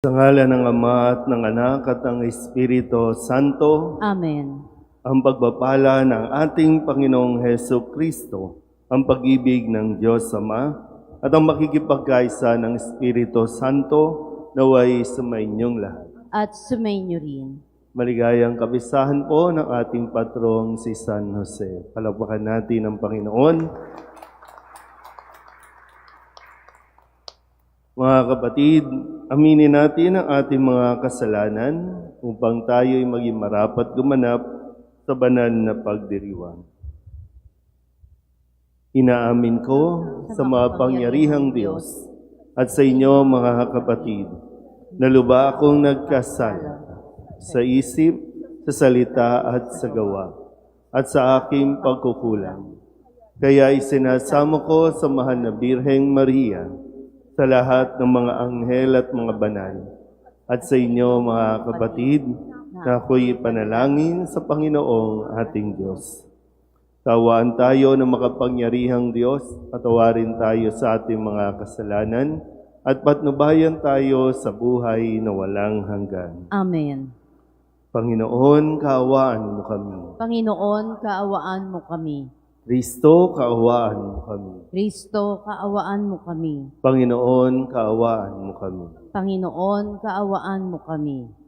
Sa ngalan ng Ama at ng Anak at ng Espiritu Santo, Amen. ang pagpapala ng ating Panginoong Heso Kristo, ang pag-ibig ng Diyos Ama, at ang makikipagkaisa ng Espiritu Santo naway sumainyong lahat. At sumainyo rin. Maligayang kabisahan po ng ating patrong si San Jose. Palakpakan natin ang Panginoon. Mga kapatid, aminin natin ang ating mga kasalanan upang tayo'y maging marapat gumanap sa banal na pagdiriwang. Inaamin ko sa makapangyarihang Diyos at sa inyo mga kapatid, na luba akong nagkasala sa isip, sa salita at sa gawa, at sa aking pagkukulang. Kaya isinasamo ko sa mahal na Birheng Maria, sa lahat ng mga anghel at mga banal, at sa inyo mga kapatid, na ako'y panalangin sa Panginoong ating Diyos. Tawaan tayo ng makapangyarihang Diyos, patawarin tayo sa ating mga kasalanan, at patnubayan tayo sa buhay na walang hanggan. Amen. Panginoon, kaawaan mo kami. Panginoon, kaawaan mo kami. Kristo, kaawaan mo kami. Kristo, kaawaan mo kami. Panginoon, kaawaan mo kami. Panginoon, kaawaan mo kami.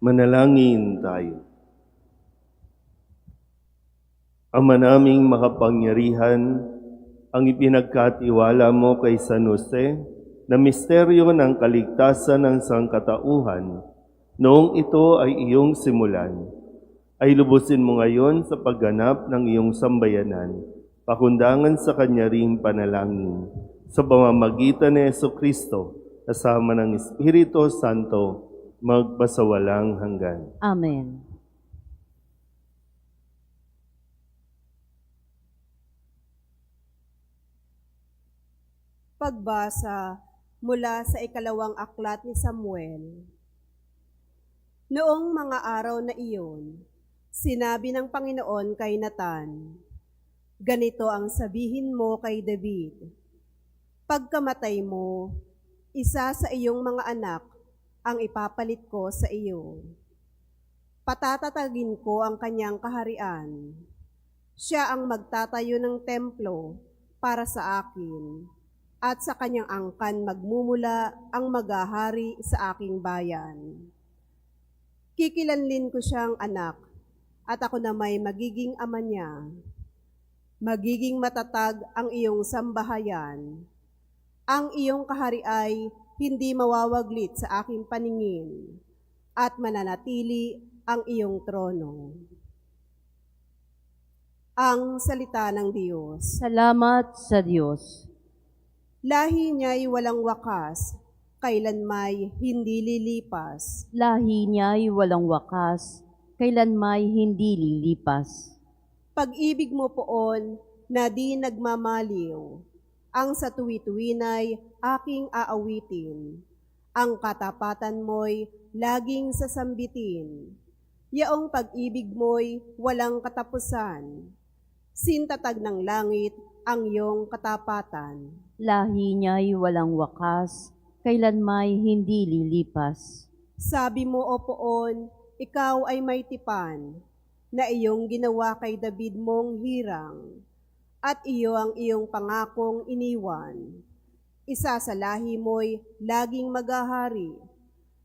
Manalangin tayo. Ama naming makapangyarihan, ang ipinagkatiwala mo kay San Jose na misteryo ng kaligtasan ng sangkatauhan, noong ito ay iyong simulan, ay lubusin mo ngayon sa pagganap ng iyong sambayanan, pakundangan sa kanya ring panalangin, sa pamamagitan ni Jesucristo, kasama ng Espiritu Santo, magpasawalang hanggan. Amen. Pagbasa mula sa ikalawang aklat ni Samuel. Noong mga araw na iyon, sinabi ng Panginoon kay Nathan, "Ganito ang sabihin mo kay David, pagkamatay mo, isa sa iyong mga anak ang ipapalit ko sa iyo. Patatatagin ko ang kanyang kaharian. Siya ang magtatayo ng templo para sa akin, at sa kanyang angkan magmumula ang maghahari sa aking bayan. Kikilanlin ko siyang anak, at ako na may magiging ama niya. Magiging matatag ang iyong sambahayan. Ang iyong kahari ay hindi mawawaglit sa aking paningin, at mananatili ang iyong trono." Ang salita ng Diyos. Salamat sa Diyos. Lahi niya'y walang wakas, kailanmay hindi lilipas. Lahi niya'y walang wakas, kailanmay hindi lilipas. Pag-ibig mo poon na di nagmamaliw, ang sa tuwi-tuwina'y aking aawitin. Ang katapatan mo'y laging sasambitin. Yaong pag-ibig mo'y walang katapusan. Sintatag ng langit ang iyong katapatan. Lahi niya'y walang wakas, kailanmay hindi lilipas. Sabi mo, O poon, ikaw ay may tipan, na iyong ginawa kay David mong hirang, at iyo ang iyong pangakong iniwan. Isa sa lahi mo'y laging maghahari,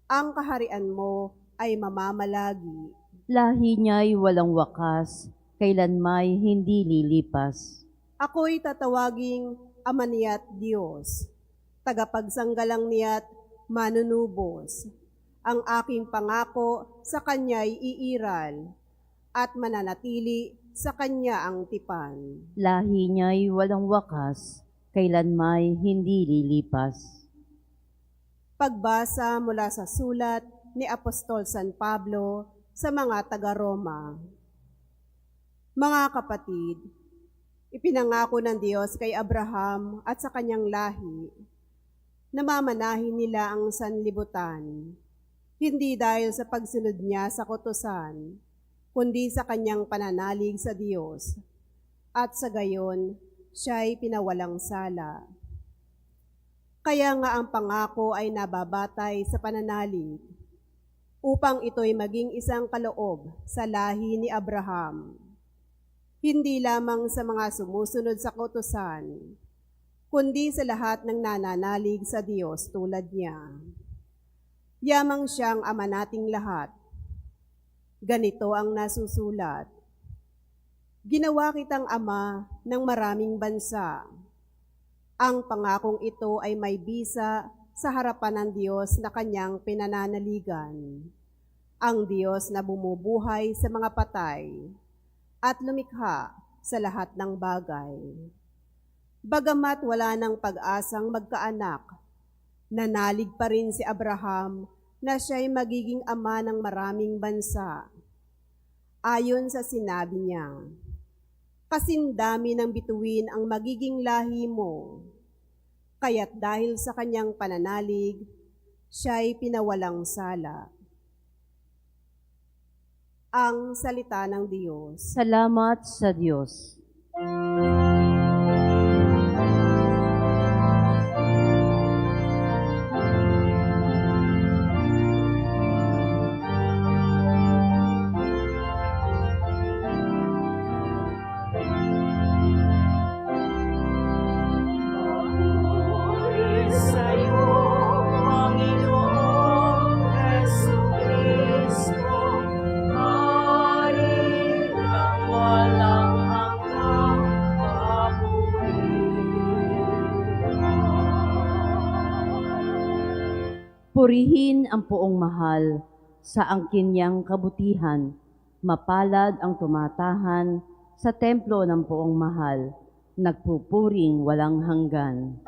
ang kaharian mo ay mamamalagi. Lahi niya'y walang wakas, kailanmay hindi lilipas. Ako'y tatawaging Ama niya't Diyos, tagapagsanggalang niya't manunubos. Ang aking pangako sa Kanya'y iiral, at mananatili sa Kanya ang tipan. Lahi niya'y walang wakas, kailanmay hindi lilipas. Pagbasa mula sa sulat ni Apostol San Pablo sa mga taga-Roma. Mga kapatid, ipinangako ng Diyos kay Abraham at sa kanyang lahi na mamanahin nila ang sanlibutan, hindi dahil sa pagsunod niya sa kautusan, kundi sa kanyang pananalig sa Diyos, at sa gayon, siya'y pinawalang sala. Kaya nga ang pangako ay nababatay sa pananalig, upang ito'y maging isang kaloob sa lahi ni Abraham, hindi lamang sa mga sumusunod sa kautusan, kundi sa lahat ng nananalig sa Diyos tulad niya. Yamang siyang ama nating lahat. Ganito ang nasusulat, "Ginawa kitang ama ng maraming bansa." Ang pangakong ito ay may bisa sa harapan ng Diyos na kanyang pinananaligan, ang Diyos na bumubuhay sa mga patay at lumikha sa lahat ng bagay. Bagamat wala ng pag-asang magkaanak, nanalig pa rin si Abraham na siya'y magiging ama ng maraming bansa. Ayon sa sinabi niya, "Kasindami ng bituin ang magiging lahi mo." Kaya't dahil sa kanyang pananalig, siya'y pinawalang sala. Ang salita ng Diyos. Salamat sa Diyos. Sa'yo, Panginoong Jesucristo, Purihin ang poong mahal sa angkin niyang kabutihan. Mapalad ang tumatahan sa templo ng poong mahal, nagpupuring walang hanggan.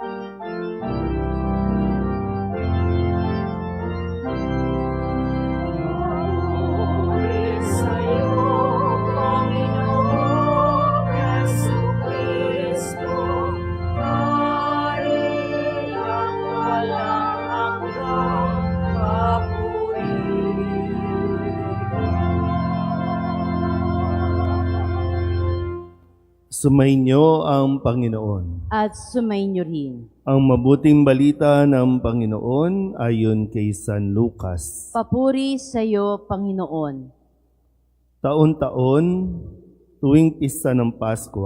Sumainyo ang Panginoon. At sumainyo rin. Ang mabuting balita ng Panginoon ayon kay San Lucas. Papuri sa iyo, Panginoon. Taon-taon, tuwing pista ng Pasko,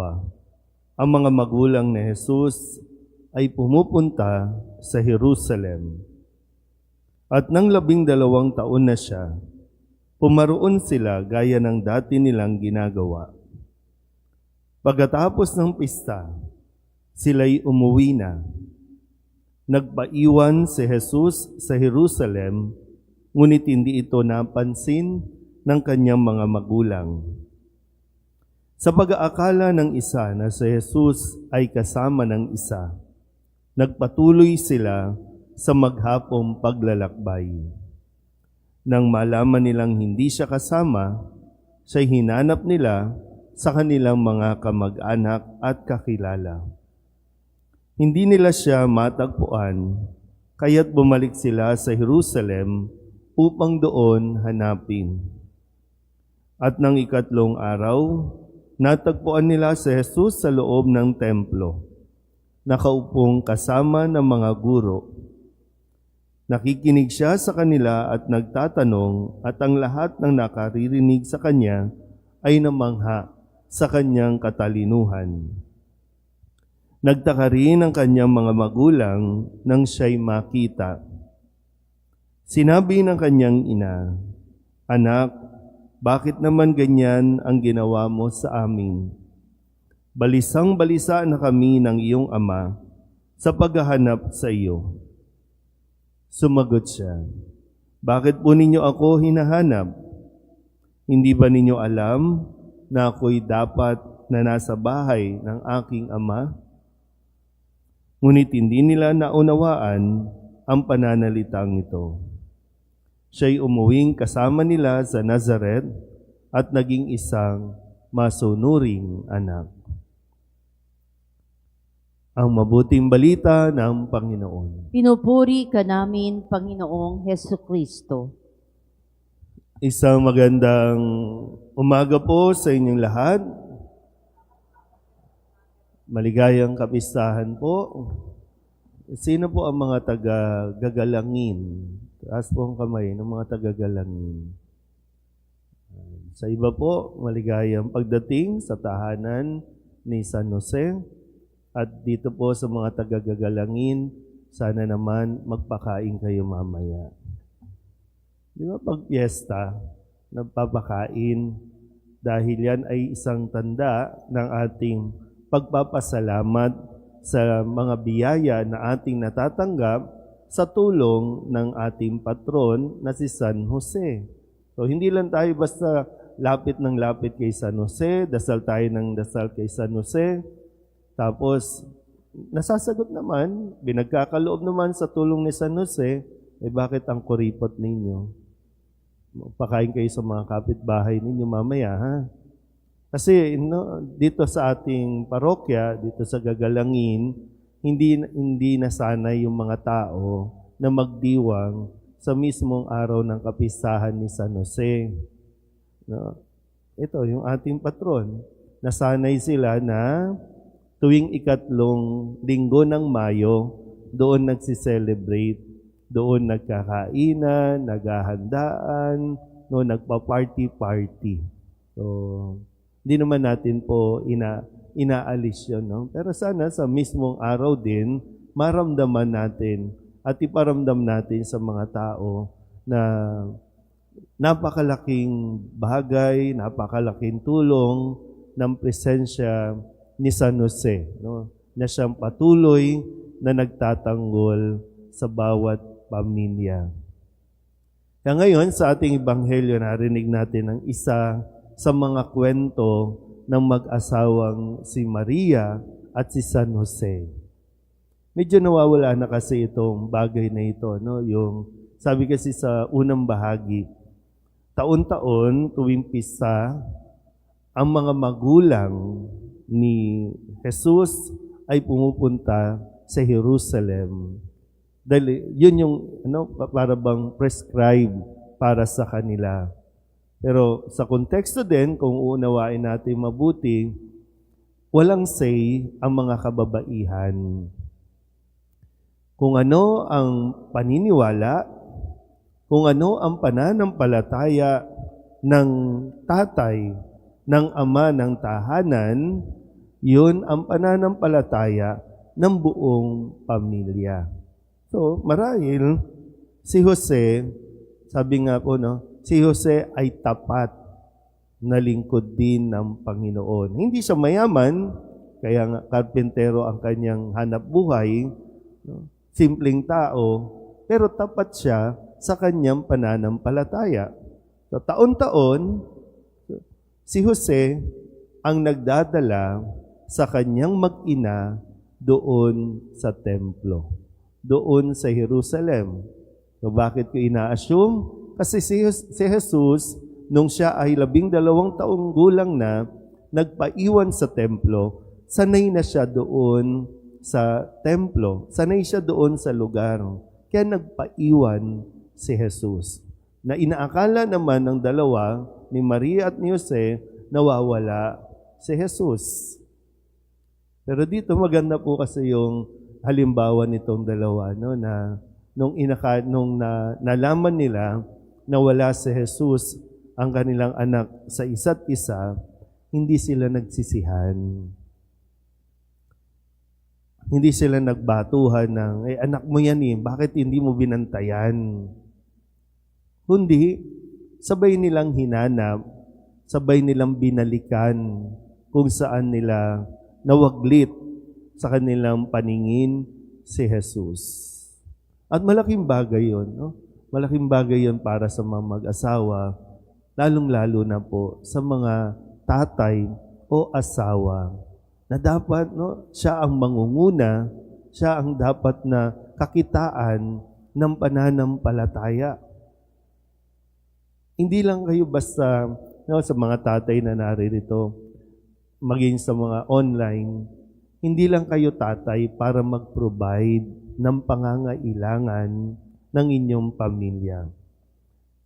ang mga magulang ni Jesus ay pumupunta sa Jerusalem. At nang 12 taon na siya, pumaroon sila gaya ng dati nilang ginagawa. Pagkatapos ng pista, sila'y umuwi na. Nagpaiwan si Jesus sa Jerusalem, ngunit hindi ito napansin ng kanyang mga magulang. Sa pag-aakala ng isa na si Jesus ay kasama ng isa, nagpatuloy sila sa maghapong paglalakbay. Nang malaman nilang hindi siya kasama, siya'y hinanap nila sa kanilang mga kamag-anak at kakilala. Hindi nila siya matagpuan, kaya't bumalik sila sa Jerusalem upang doon hanapin. At nang 3 araw, natagpuan nila si Jesus sa loob ng templo, nakaupong kasama ng mga guro. Nakikinig siya sa kanila at nagtatanong, at ang lahat ng nakaririnig sa kanya ay namangha sa kanyang katalinuhan. Nagtaka rin ang kanyang mga magulang nang siya'y makita. Sinabi ng kanyang ina, "Anak, bakit naman ganyan ang ginawa mo sa amin? Balisang-balisa na kami ng iyong ama sa paghahanap sa iyo." Sumagot siya, "Bakit po ninyo ako hinahanap? Hindi ba ninyo alam na ako'y dapat na nasa bahay ng aking ama?" Ngunit hindi nila naunawaan ang pananalitang ito. Siya'y umuwing kasama nila sa Nazaret at naging isang masunuring anak. Ang mabuting balita ng Panginoon. Pinupuri ka namin, Panginoong Hesukristo. Isang magandang umaga po sa inyong lahat. Maligayang kapistahan po. Sino po ang mga taga-gagalangin? Taas po ang kamay ng mga taga-gagalangin. Sa iba po, maligayang pagdating sa tahanan ni San Jose. At dito po sa mga taga-gagalangin, sana naman magpakain kayo mamaya. Di ba pag piyesta, nagpapakain, dahil yan ay isang tanda ng ating pagpapasalamat sa mga biyaya na ating natatanggap sa tulong ng ating patron na si San Jose. So hindi lang tayo basta lapit ng lapit kay San Jose, dasal tayo ng dasal kay San Jose, tapos nasasagot naman, binagkakaloob naman sa tulong ni San Jose, bakit ang kuripot ninyo? Pakain kayo sa mga kapitbahay ninyo mamaya, ha? Kasi dito sa ating parokya, dito sa Gagalangin, hindi nasanay yung mga tao na magdiwang sa mismong araw ng kapistahan ni San Jose. No? Ito, yung ating patron. Nasanay sila na tuwing 3 linggo ng Mayo, doon nagsiselebrate. Doon nagkakainan, naghahandaan, nagpa-party-party. So, hindi naman natin po inaalis yun. No? Pero sana sa mismong araw din, maramdaman natin at iparamdam natin sa mga tao na napakalaking bagay, napakalaking tulong ng presensya ni San Jose. No? Na siyang patuloy na nagtatanggol sa bawat pamilya. Kaya ngayon, sa ating Ebanghelyo, narinig natin ang isa sa mga kwento ng mag-asawang si Maria at si San Jose. Medyo nawawala na kasi itong bagay na ito, no? Yung sabi kasi sa unang bahagi, taon-taon tuwing pista, ang mga magulang ni Jesus ay pumupunta sa Jerusalem. Dahil yun yung para bang prescribe para sa kanila. Pero sa konteksto din, kung uunawain natin mabuti, walang say ang mga kababaihan. Kung ano ang paniniwala, kung ano ang pananampalataya ng tatay, ng ama ng tahanan, yun ang pananampalataya ng buong pamilya. So, marahil, si Jose, sabi nga po, si Jose ay tapat na lingkod din ng Panginoon. Hindi siya mayaman, kaya nga karpentero ang kanyang hanap buhay, simpleng tao, pero tapat siya sa kanyang pananampalataya. So, taon-taon, si Jose ang nagdadala sa kanyang mag-ina doon sa templo, doon sa Jerusalem. So, bakit ko ina-assume? Kasi si Jesus, nung siya ay 12 taong gulang na, nagpaiwan sa templo, sanay na siya doon sa templo, sanay siya doon sa lugar. Kaya nagpaiwan si Jesus. Na inaakala naman ng dalawa, ni Maria at ni Jose, nawawala si Jesus. Pero dito maganda po kasi yung halimbawa nitong dalawa, na nung nalaman nila na wala si Jesus, ang kanilang anak sa isa't isa, hindi sila nagsisihan. Hindi sila nagbatuhan ng, anak mo yan bakit hindi mo binantayan? Kundi, sabay nilang hinanap, sabay nilang binalikan kung saan nila nawaglit sa kanilang paningin si Jesus. At malaking bagay yun, Malaking bagay yun para sa mga mag-asawa, lalong-lalo na po sa mga tatay o asawa, na dapat siya ang mangunguna, siya ang dapat na kakitaan ng pananampalataya. Hindi lang kayo basta sa mga tatay na naririto, maging sa mga online, hindi lang kayo tatay para mag-provide ng pangangailangan ng inyong pamilya.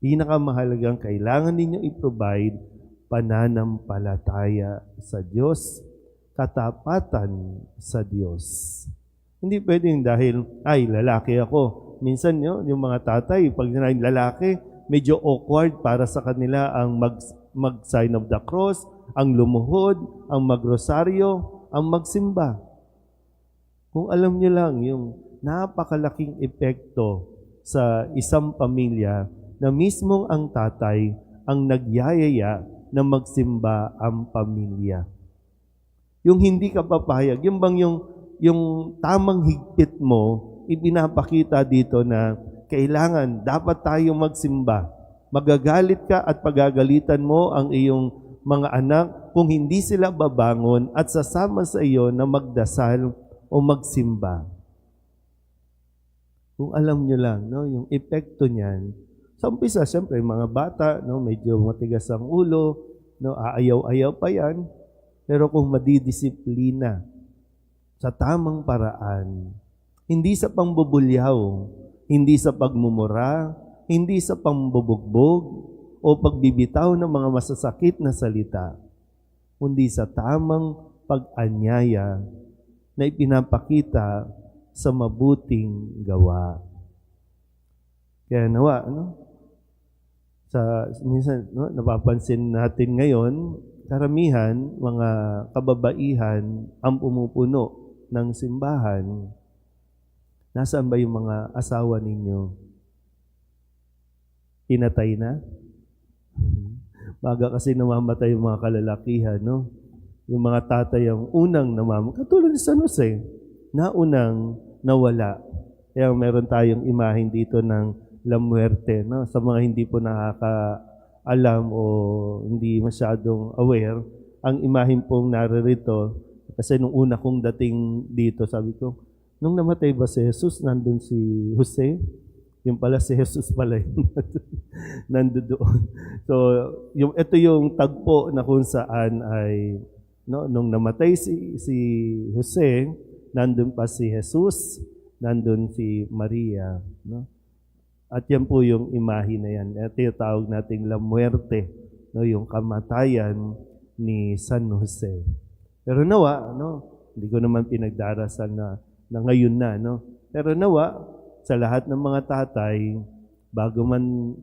Pinakamahalagang kailangan ninyong i-provide pananampalataya sa Diyos, katapatan sa Diyos. Hindi pwedeng dahil, lalaki ako. Minsan yung mga tatay, pag sinabing lalaki, medyo awkward para sa kanila ang mag-sign of the cross, ang lumuhod, ang magrosaryo, ang magsimba. Kung alam niyo lang yung napakalaking epekto sa isang pamilya na mismong ang tatay ang nagyayaya na magsimba ang pamilya. Yung hindi ka papayag, yung bang yung tamang higpit mo, ipinapakita dito na kailangan, dapat tayong magsimba. Magagalit ka at pagagalitan mo ang iyong mga anak kung hindi sila babangon at sasama sa iyo na magdasal o magsimba. Kung alam nyo lang, yung epekto niyan, sa umpisa, siyempre, mga bata, medyo matigas ang ulo, aayaw-ayaw pa yan, pero kung madidisiplina sa tamang paraan, hindi sa pangbubulyaw, hindi sa pagmumura, hindi sa pambubugbog o pagbibitaw ng mga masasakit na salita, kundi sa tamang pag-anyaya na ipinapakita sa mabuting gawa. Kaya nawa, minsan, napapansin natin ngayon, karamihan, mga kababaihan ang pumupuno ng simbahan. Nasaan ba yung mga asawa ninyo? Pinatay na? Baga kasi namamatay yung mga kalalakihan, Yung mga tatay ang unang namamatay. Katulad ni San Jose, naunang nawala Kaya meron tayong imahen dito ng La Muerte, no? Sa mga hindi po nakakaalam o hindi masyadong aware, ang imahen pong naririto, kasi nung una kong dating dito, sabi ko, nung namatay ba si Jesus, nandun si Jose? Yung pala si Jesus pala yung nandun doon. So, ito yung tagpo na kung saan ay, no, nung namatay si Jose, nandun pa si Jesus, nandun si Maria, no? At yan po yung imahe na yan. Ito yung tawag nating La Muerte, no, yung kamatayan ni San Jose. Pero nawa, no, hindi ko naman pinagdarasal na ngayon na, no. Pero nawa, sa lahat ng mga tatay, bago man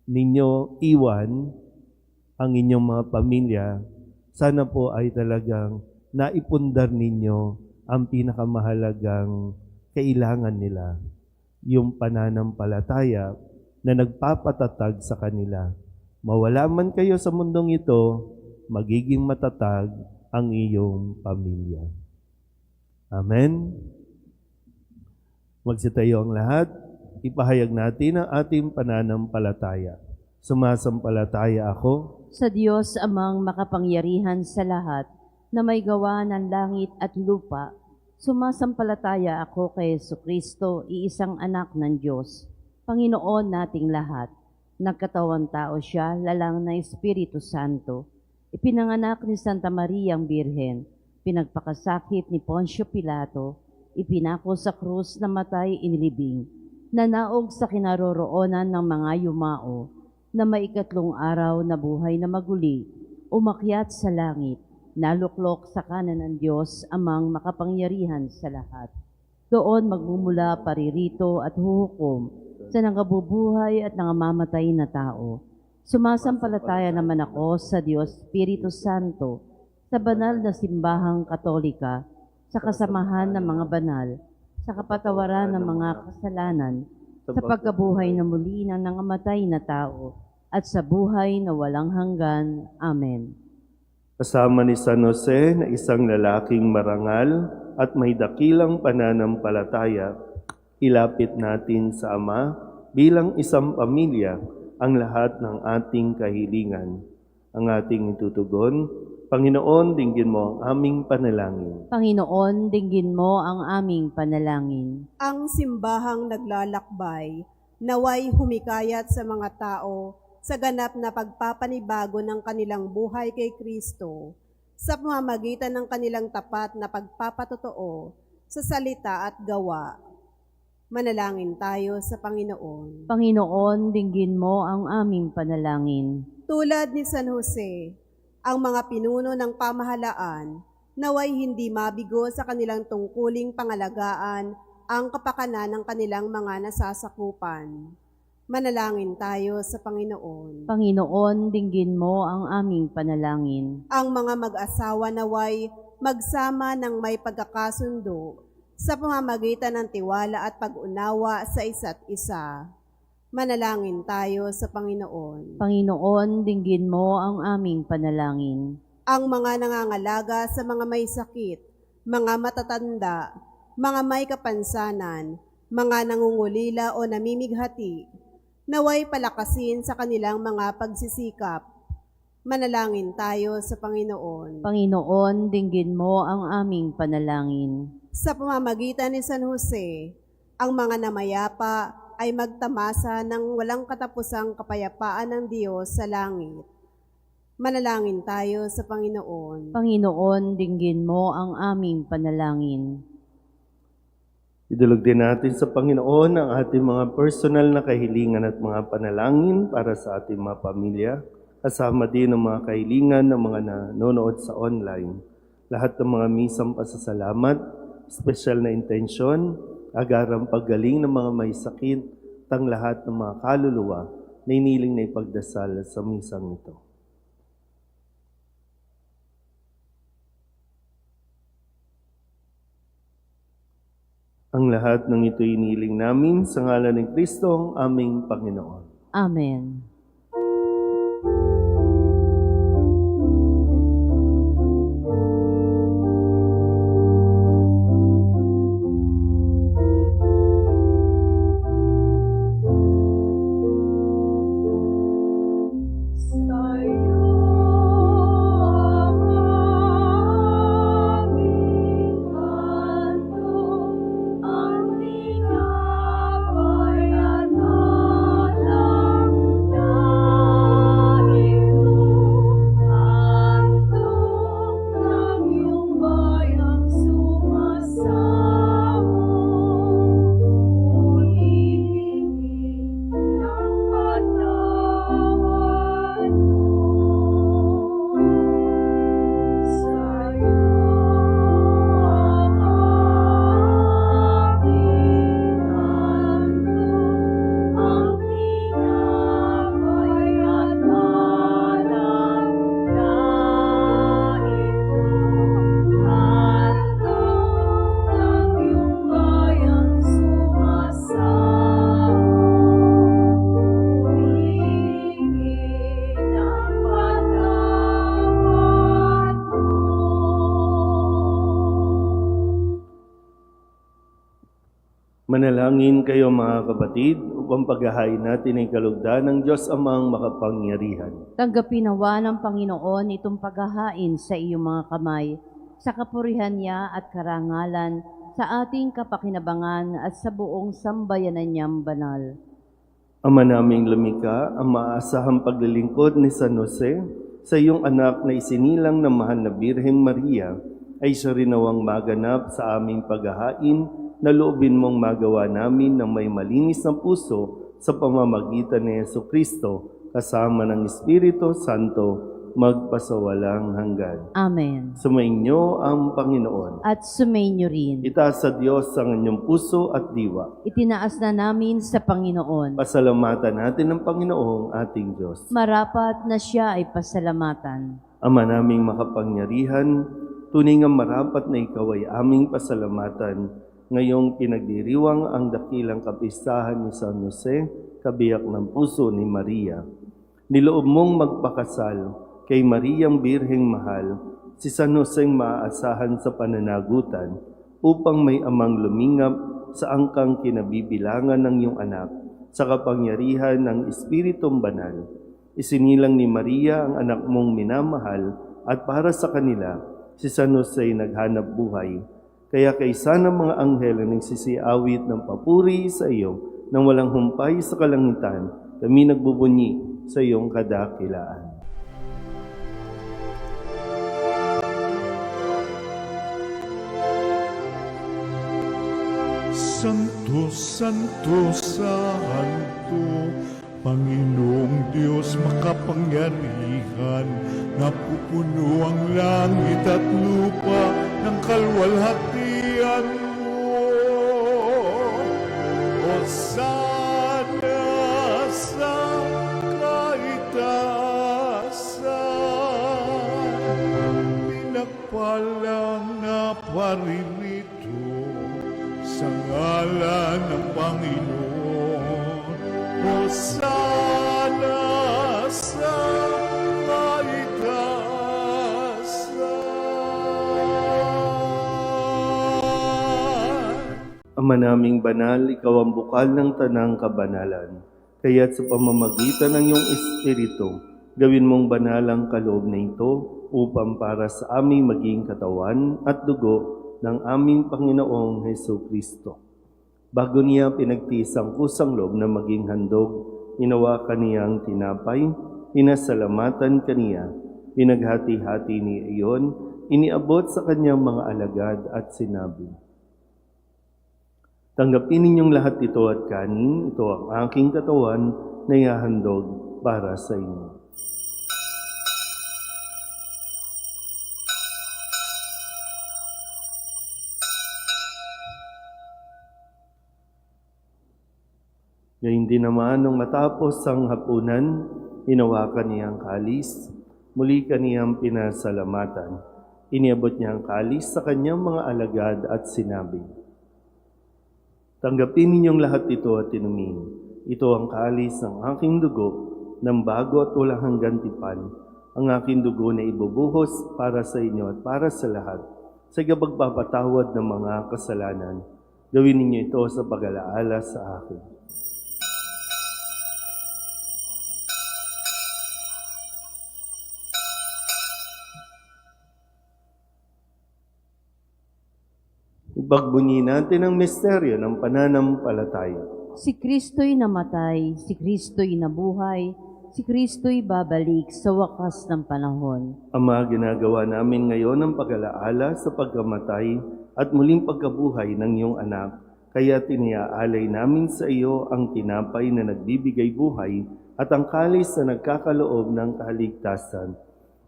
ninyo iwan ang inyong mga pamilya, sana po ay talagang naipundar ninyo ang pinakamahalagang kailangan nila, yung pananampalataya na nagpapatatag sa kanila. Mawala man kayo sa mundong ito, magiging matatag ang iyong pamilya. Amen? Magsitayo ang lahat, ipahayag natin ang ating pananampalataya. Sumasampalataya ako Sa Diyos amang makapangyarihan sa lahat, na may gawa ng langit at lupa, sumasampalataya ako kay Jesucristo, iisang anak ng Diyos, Panginoon nating lahat. Nagkatawang tao siya, lalang na Espiritu Santo. Ipinanganak ni Santa Maria ang Birhen, pinagpakasakit ni Poncio Pilato, ipinako sa krus, namatay, inilibing, nanaog sa kinaroroonan ng mga yumao, na maikatlong araw na buhay na maguli, umakyat sa langit, naluklok sa kanan ng Diyos amang makapangyarihan sa lahat. Doon magmumula paririto at huhukom sa nangabubuhay at nangamamatay na tao. Sumasampalataya naman ako sa Diyos Espiritu Santo, sa banal na simbahang katolika, sa kasamahan ng mga banal, sa kapatawaran ng mga kasalanan, sa pagkabuhay na muli ng nangamatay na tao, at sa buhay na walang hanggan. Amen. kasama ni San Jose na isang lalaking marangal at may dakilang pananampalataya, ilapit natin sa Ama bilang isang pamilya ang lahat ng ating kahilingan. Ang ating itutugon, Panginoon, dinggin mo ang aming panalangin. Panginoon, dinggin mo ang aming panalangin. Ang simbahang naglalakbay, naway humikayat sa mga tao sa ganap na pagpapanibago ng kanilang buhay kay Kristo sa pamamagitan ng kanilang tapat na pagpapatotoo sa salita at gawa. Manalangin tayo sa Panginoon. Panginoon, dinggin mo ang aming panalangin. Tulad ni San Jose, ang mga pinuno ng pamahalaan, naway hindi mabigo sa kanilang tungkuling pangalagaan ang kapakanan ng kanilang mga nasasakupan. Manalangin tayo sa Panginoon. Panginoon, dinggin mo ang aming panalangin. Ang mga mag-asawa naway magsama ng may pagkakasundo sa pamamagitan ng tiwala at pag-unawa sa isa't isa. Manalangin tayo sa Panginoon. Panginoon, dinggin mo ang aming panalangin. Ang mga nangangalaga sa mga may sakit, mga matatanda, mga may kapansanan, mga nangungulila o namimighati, naway palakasin sa kanilang mga pagsisikap. Manalangin tayo sa Panginoon. Panginoon, dinggin mo ang aming panalangin. Sa pamamagitan ni San Jose, ang mga namayapa ay magtamasa ng walang katapusang kapayapaan ng Diyos sa langit. Manalangin tayo sa Panginoon. Panginoon, dinggin mo ang aming panalangin. Idulog din natin sa Panginoon ang ating mga personal na kahilingan at mga panalangin para sa ating mga pamilya, kasama din ang mga kahilingan ng mga nanonood sa online. Lahat ng mga misang pasasalamat, espesyal na intensyon, agarang paggaling ng mga may sakit, tang lahat ng mga kaluluwa na iniling na ipagdasal sa misang ito. Ang lahat ng ito iniling namin sa ngalan ng Kristo ang aming Panginoon. Amen. Manalangin kayo mga kapatid upang paghahain natin ay kalugdan ng Diyos Amang makapangyarihan. Tanggapin nawa ng Panginoon itong paghahain sa iyong mga kamay, sa kapurihan niya at karangalan, sa ating kapakinabangan at sa buong sambayanan niyang banal. Ama naming lumikha, ang maasahang paglilingkod ni San Jose sa iyong anak na isinilang ng mahal na Birheng Maria ay siya rin nawang maganap sa aming paghahain na loobin mong magawa namin ng may malinis na puso sa pamamagitan ni Jesucristo kasama ng Espiritu Santo magpasawalang hanggan. Amen. Sumainyo ang Panginoon. At sumainyo rin. Itaas sa Diyos ang inyong puso at diwa. Itinaas na namin sa Panginoon. Pasalamatan natin ang Panginoong ating Diyos. Marapat na siya ay pasalamatan. Ama naming makapangyarihan, tunay nga marapat na ikaw ay aming pasalamatan. Ngayong pinagdiriwang ang dakilang kapistahan ni San Jose, kabiyak ng puso ni Maria. Niloob mong magpakasal kay Mariang Birheng Mahal, si San Joseng maaasahan sa pananagutan upang may amang lumingap sa angkang kinabibilangan ng iyong anak sa kapangyarihan ng Espiritong Banal. Isinilang ni Maria ang anak mong minamahal at para sa kanila, si San Jose naghanap buhay. Kaya kaysa ng mga anghel na nagsisiawit ng papuri sa iyo nang walang humpay sa kalangitan, kami nagbubunyi sa iyong kadakilaan. Santo, Santo, Santo, Panginoong Diyos makapangyarihan, napupuno ang langit at lupa ng kalwalhatian mo. Hosana sa kaitaasan, pinagpalang na paririto sa ngalan ng Panginoon. Hosana sa kaitaasan. Ama naming banal, ikaw ang bukal ng tanang kabanalan. Kaya't sa pamamagitan ng iyong Espiritu, gawin mong banal ang kaloob na ito upang para sa aming maging katawan at dugo ng aming Panginoong Jesucristo. Bago niya pinagtiis ang kusang loob na maging handog, hinawakan niyang tinapay, pinasalamatan kaniya, pinaghati-hati niya iyon, iniabot sa kanyang mga alagad at sinabi, "Tanggapin ninyong lahat ito at kanin, ito ang aking katawan na ihahandog para sa inyo." Gayun din naman, nung matapos ang hapunan, hinawakan niya ang kalis, muli kaniyang pinasalamatan. Iniabot niya ang kalis sa kanyang mga alagad at sinabi, "Tanggapin ninyong lahat ito at inumin. Ito ang kalis ng aking dugo, ng bago at walang hanggang tipan, ang aking dugo na ibubuhos para sa inyo at para sa lahat, sa pagpapatawad ng mga kasalanan. Gawin ninyo ito sa pag-alaala sa akin." Ipagbunyi natin ang misteryo ng pananampalataya. Si Kristo'y namatay, si Kristo'y nabuhay, si Kristo'y babalik sa wakas ng panahon. Ama, ginagawa namin ngayon ang pag-alaala sa pagkamatay at muling pagkabuhay ng iyong anak. Kaya tiniaalay namin sa iyo ang tinapay na nagbibigay buhay at ang kalis na nagkakaloob ng kaligtasan.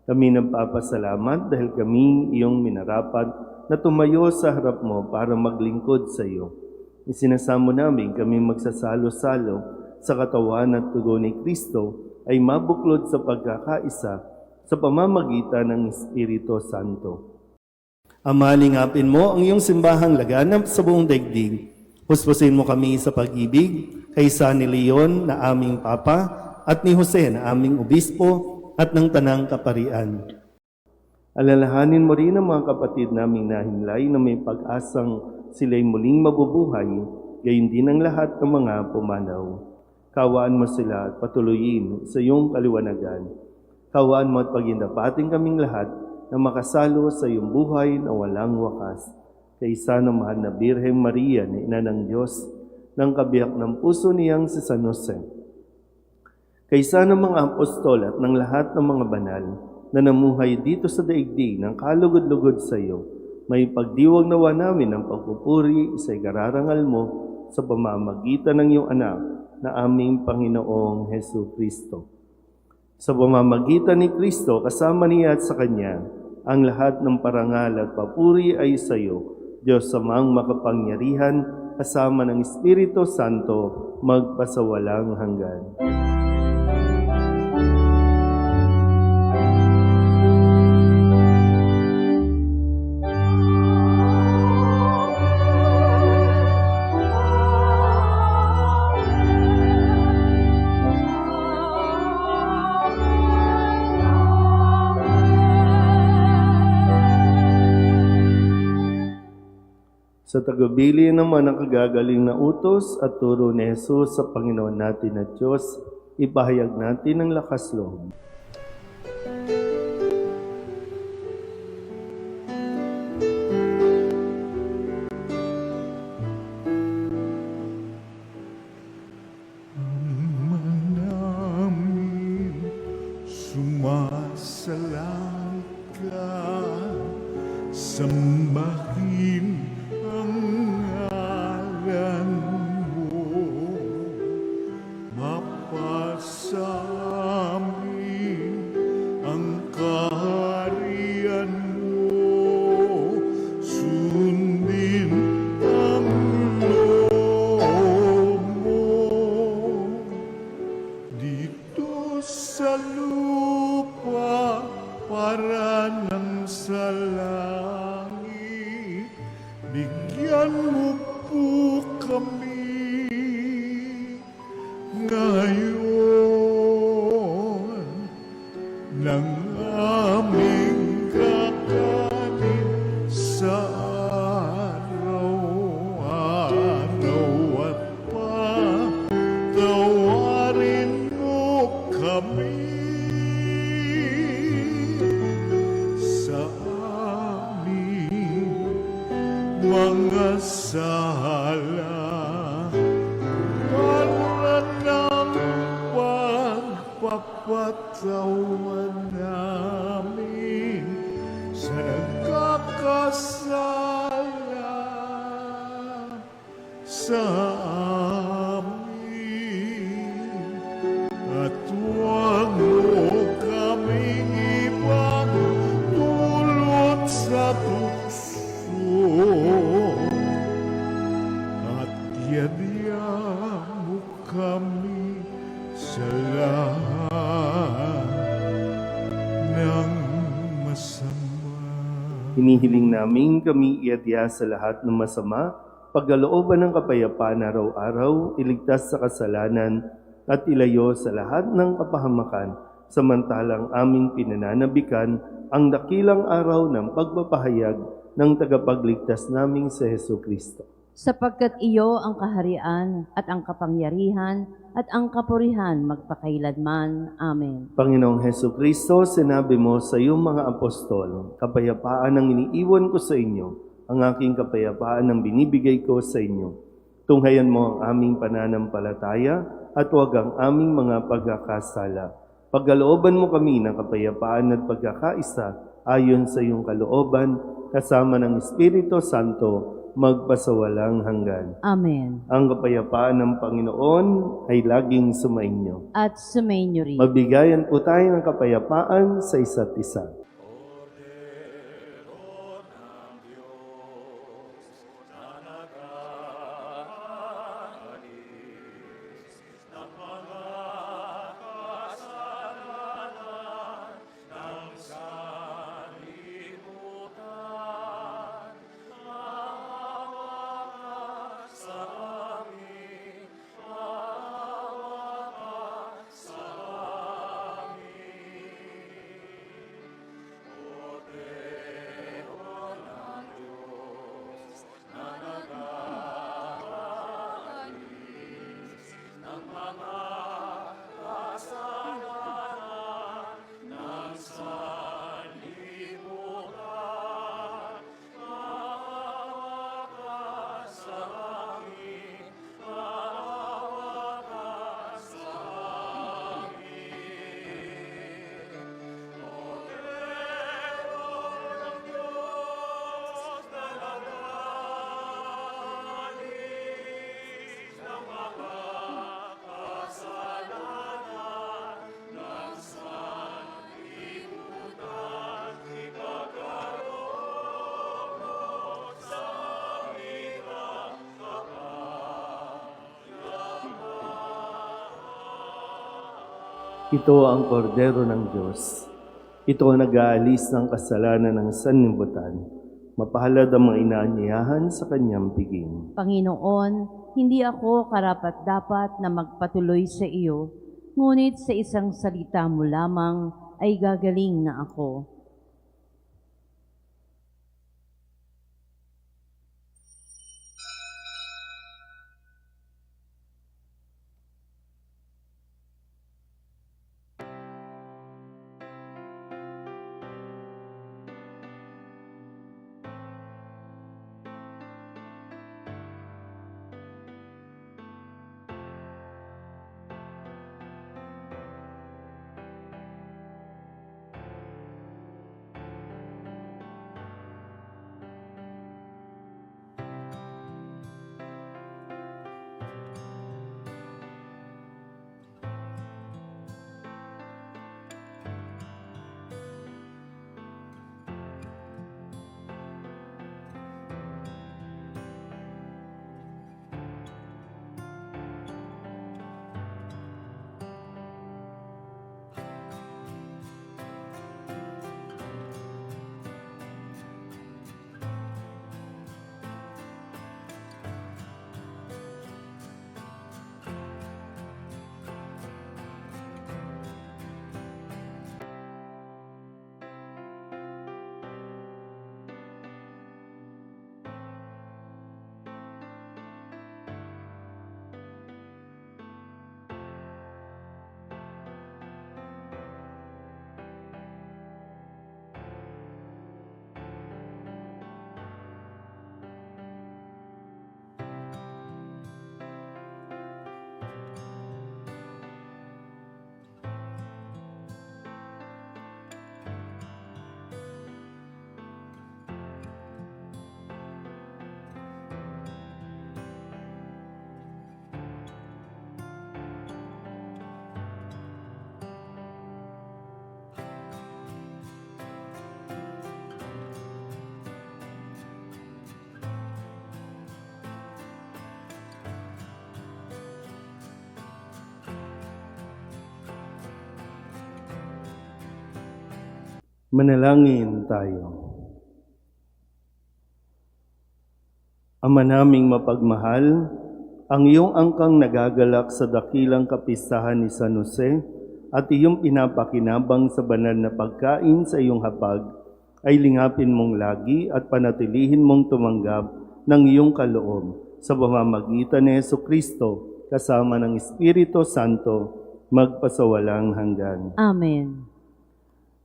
Kami nagpapasalamat dahil kami iyong minarapat na tumayo sa harap mo para maglingkod sa iyo. Isinasamo namin kami magsasalo-salo sa katawan at dugo ni Kristo ay mabuklod sa pagkakaisa sa pamamagitan ng Espiritu Santo. Ama, lingapin mo ang iyong simbahang laganap sa buong daigdig. Puspusin mo kami sa pag-ibig kay San Leon na aming Papa at ni Jose na aming Obispo at ng Tanang Kaparian. Alalahanin mo rin ang mga kapatid naming nahimlay na may pag-asang sila'y muling mabubuhay. gayon din ang lahat ng mga pumanaw. Kawaan mo sila at patuloyin sa iyong kaliwanagan. Kawaan mo at pagindapating kaming lahat na makasalo sa iyong buhay na walang wakas. Kaisa ng mahal na Birheng Maria na Ina ng Diyos, ng kabiyak ng puso niyang si San Jose. Kaisa ng mga apostol at ng lahat ng mga banal na namuhay dito sa daigdig ng kalugod-lugod sa iyo, may pagdiwang nawa namin ng pagpupuri sa ikararangal mo sa pamamagitan ng iyong anak na aming Panginoong Hesu Kristo. Sa pamamagitan ni Kristo, kasama niya at sa Kanya, ang lahat ng parangal at papuri ay sa iyo, Diyos Amang makapangyarihan, kasama ng Espiritu Santo, magpasawalang hanggan. Sa tagubilin naman ang kagagaling na utos at turo ni Jesus sa Panginoon natin at Diyos, ipahayag natin ang lakas loob. Namin sumasalangit ka, sambahin ang ngalan mo, mapasamin ang kaharian mo, sundin ang loob mo dito sa lupa para nang sa langit. Bigyan mo po kami ngayon ng aming kakanin sa araw-araw at patawarin mo kami sa aming mga sala para ng pagpapatawan namin sa nagkakasala sa amin, at huwag mo kaming ipagdulot sa tukso, at yadya mo kami sa lahat ng masama. Hinihiling namin kami iadya sa lahat ng masama, pagkalooban ng kapayapaan araw-araw, iligtas sa kasalanan, at ilayo sa lahat ng kapahamakan, samantalang aming pinananabikan ang dakilang araw ng pagpapahayag ng tagapagligtas naming si Hesu Kristo. Sapagkat iyo ang kaharian at ang kapangyarihan at ang kapurihan magpakailanman. Amen. Panginoong Hesu Kristo, sinabi mo sa iyong mga apostol, kapayapaan ang iniiwan ko sa inyo, ang aking kapayapaan ang binibigay ko sa inyo. Tunghayan mo ang aming pananampalataya at huwag ang aming mga pagkakasala. Pagkalooban mo kami ng kapayapaan at pagkakaisa ayon sa iyong kalooban, kasama ng Espiritu Santo, magpasawalang hanggan. Amen. Ang kapayapaan ng Panginoon ay laging sumainyo. At sumainyo rin. Magbigayan po tayo ng kapayapaan sa isa't isa. Ito ang kordero ng Diyos. Ito ang nag-aalis ng kasalanan ng sanlibutan. Mapalad ang mga inaanyayahan sa kanyang piging. Panginoon, hindi ako karapat-dapat na magpatuloy sa iyo, ngunit sa isang salita mo lamang ay gagaling na ako. Manalangin tayo. Ama naming mapagmahal, ang iyong angkang nagagalak sa dakilang kapistahan ni San Jose at iyong pinapakinabang sa banal na pagkain sa iyong hapag ay lingapin mong lagi at panatilihin mong tumanggap ng iyong kaloob sa pamamagitan ni Jesucristo kasama ng Espiritu Santo magpasawalang hanggan. Amen.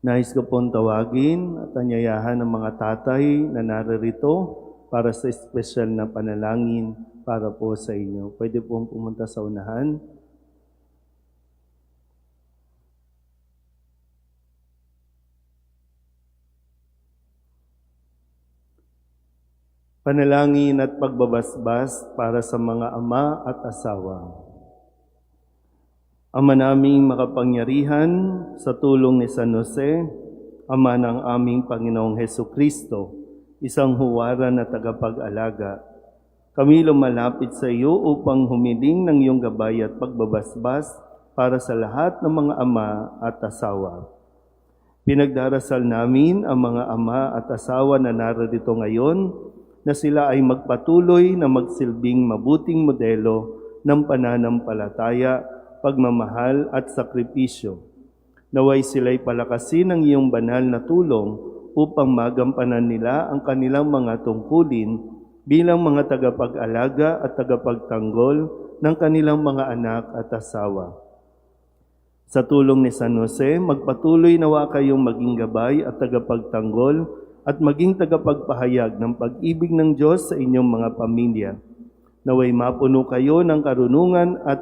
Nais ko pong tawagin at anyayahan ng mga tatay na naririto para sa espesyal na panalangin para po sa inyo. Pwede pong pumunta sa unahan. Panalangin at pagbabasbas para sa mga ama at asawa. Ama naming makapangyarihan, sa tulong ni San Jose, Ama ng aming Panginoong Hesukristo, isang huwaran na tagapag-alaga, kami lumalapit sa iyo upang humiling ng iyong gabay at pagbabasbas para sa lahat ng mga ama at asawa. Pinagdarasal namin ang mga ama at asawa na narito ngayon na sila ay magpatuloy na magsilbing mabuting modelo ng pananampalataya, pagmamahal at sakripisyo. Naway sila'y palakasin ng iyong banal na tulong upang magampanan nila ang kanilang mga tungkulin bilang mga tagapag-alaga at tagapagtanggol ng kanilang mga anak at asawa. Sa tulong ni San Jose, magpatuloy nawa kayong maging gabay at tagapagtanggol at maging tagapagpahayag ng pag-ibig ng Diyos sa inyong mga pamilya. Naway mapuno kayo ng karunungan at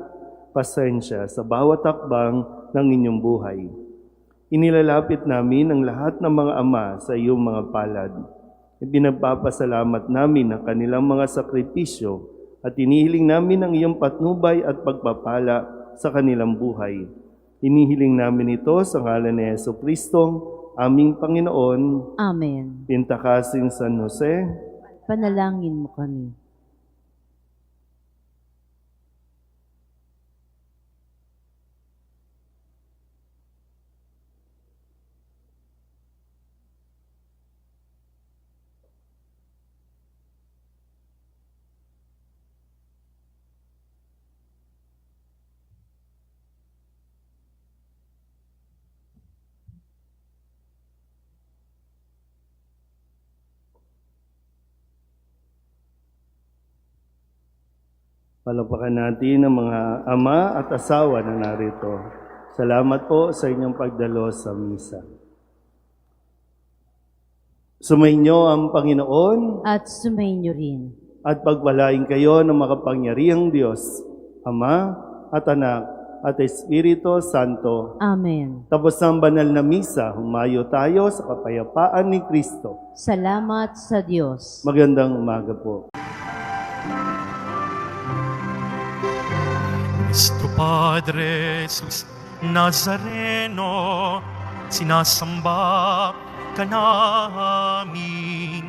pasensya sa bawat takbang ng inyong buhay. Inilalapit namin ang lahat ng mga ama sa iyong mga palad. Ipinagpapasalamat namin ang kanilang mga sakripisyo at inihiling namin ang iyong patnubay at pagpapala sa kanilang buhay. Inihiling namin ito sa ngalan ni Jesucristo, aming Panginoon. Amen. Pintakasing San Jose, Panalangin mo kami. Palapakan natin ang mga ama at asawa na narito. Salamat po sa inyong pagdalo sa misa. Sumainyo ang Panginoon At sumainyo rin. at pagpalain kayo ng makapangyarihang Diyos, Ama at Anak at Espiritu Santo. Amen. Tapos ang banal na misa, humayo tayo sa kapayapaan ni Kristo. Salamat sa Diyos. Magandang umaga po. Nuestro Padre Jesus Nazareno, sinasamba ka namin,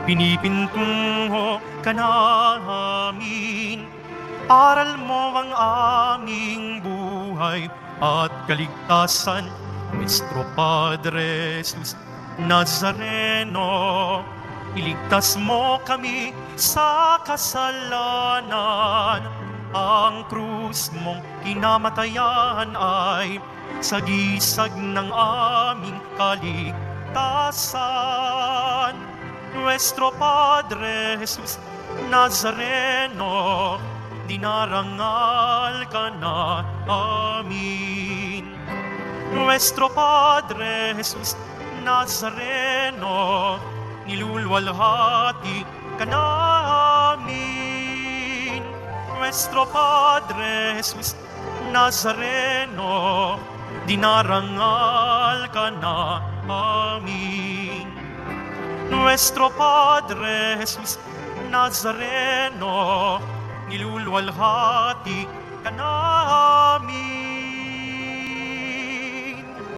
pinipintungo ka namin, aral mo ang aming buhay at kaligtasan. Nuestro Padre Jesus Nazareno, iligtas mo kami sa kasalanan. Ang krus mong kinamatayan ay sagisag ng aming kaligtasan. Nuestro Padre Jesus Nazareno, dinarangal ka na amin. Nuestro Padre Jesus Nazareno, nilulwalhati ka namin. Nuestro Padre Jesus Nazareno, dinarangal ka na amin. Nuestro Padre Jesus Nazareno, nilulwalhati ka namin.